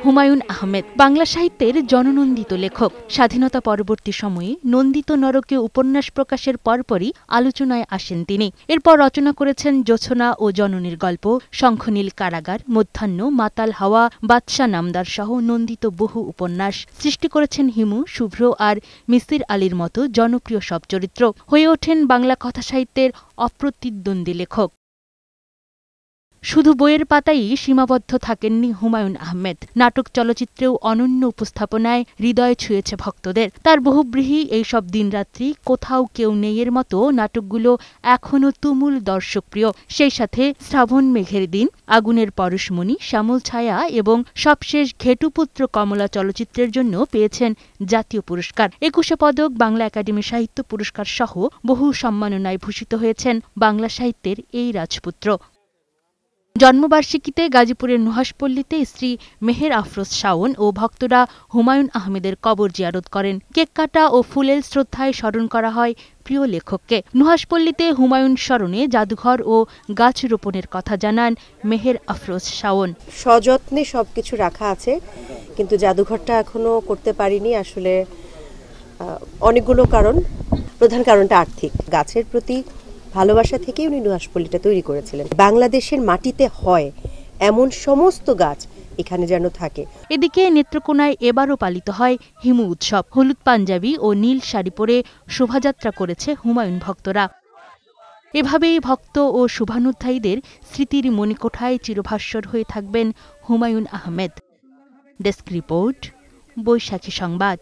হুমায়ুন আহমেদ বাংলা সাহিত্যের জননন্দিত লেখক। স্বাধীনতা পরবর্তী সময়ে নন্দিত নরকে উপন্যাস প্রকাশের পরপরই আলোচনায় আসেন তিনি। এরপর রচনা করেছেন জোছনা ও জননীর গল্প, শঙ্খনীল কারাগার, মধ্যাহ্ন, মাতাল হাওয়া, বাদশা নামদার সহ নন্দিত বহু উপন্যাস। সৃষ্টি করেছেন হিমু, শুভ্র আর মিসির আলীর মতো জনপ্রিয় সব চরিত্র। হয়ে ওঠেন বাংলা কথাসাহিত্যের অপ্রতিদ্বন্দ্বী লেখক। শুধু বইয়ের পাতাই সীমাবদ্ধ থাকেননি হুমায়ুন আহমেদ। নাটক, চলচ্চিত্রেও অনন্য উপস্থাপনায় হৃদয় ছুঁয়েছে ভক্তদের। তার বহুব্রীহি এইসব দিনরাত্রি, কোথাও কেউ নেই এর মতো নাটকগুলো এখনও তুমুল দর্শকপ্রিয়। সেই সাথে শ্রাবণ মেঘের দিন, আগুনের পরশমণি, শ্যামল ছায়া এবং সবশেষ ঘেটুপুত্র কমলা চলচ্চিত্রের জন্য পেয়েছেন জাতীয় পুরস্কার। ২১ পদক, বাংলা একাডেমি সাহিত্য পুরস্কার সহ বহু সম্মাননায় ভূষিত হয়েছেন বাংলা সাহিত্যের এই রাজপুত্র। জন্মবার্ষিকীতে গাজীপুরের নুহাশপল্লীতে স্ত্রী মেহের আফরোজ শাওন ও ভক্তরা হুমায়ুন আহমেদের কবর জিয়ারত করেন। কেক কাটা ও ফুলেল শ্রদ্ধায় স্মরণ করা হয় প্রিয় লেখককে। নুহাশপল্লীতে হুমায়ুন স্মরণে জাদুঘর ও গাছ রোপণের কথা জানান মেহের আফরোজ শাওন। সযত্নে সবকিছু রাখা আছে, কিন্তু জাদুঘরটা এখনো করতে পারিনি। আসলে অনেকগুলো কারণ, প্রধান কারণটা আর্থিক। গাছের প্রতি ভালোবাসা থেকেই উনি নুহাশপল্লীটা তৈরি করেছিলেন। বাংলাদেশের মাটিতে হয় এমন সমস্ত গাছ এখানে যেন থাকে। এদিকে নেত্রকোনায় এবারও পালিত হয় হিমু উৎসব। হলুদ পাঞ্জাবি ও নীল শাড়ি পরে শোভাযাত্রা করেছে হুমায়ুন ভক্তরা। এভাবেই ভক্ত ও শুভানুধ্যায়ীদের স্মৃতির মণিকোঠায় চিরভাস্বর হয়ে থাকবেন হুমায়ুন আহমেদ। ডেস্ক রিপোর্ট, বৈশাখী সংবাদ।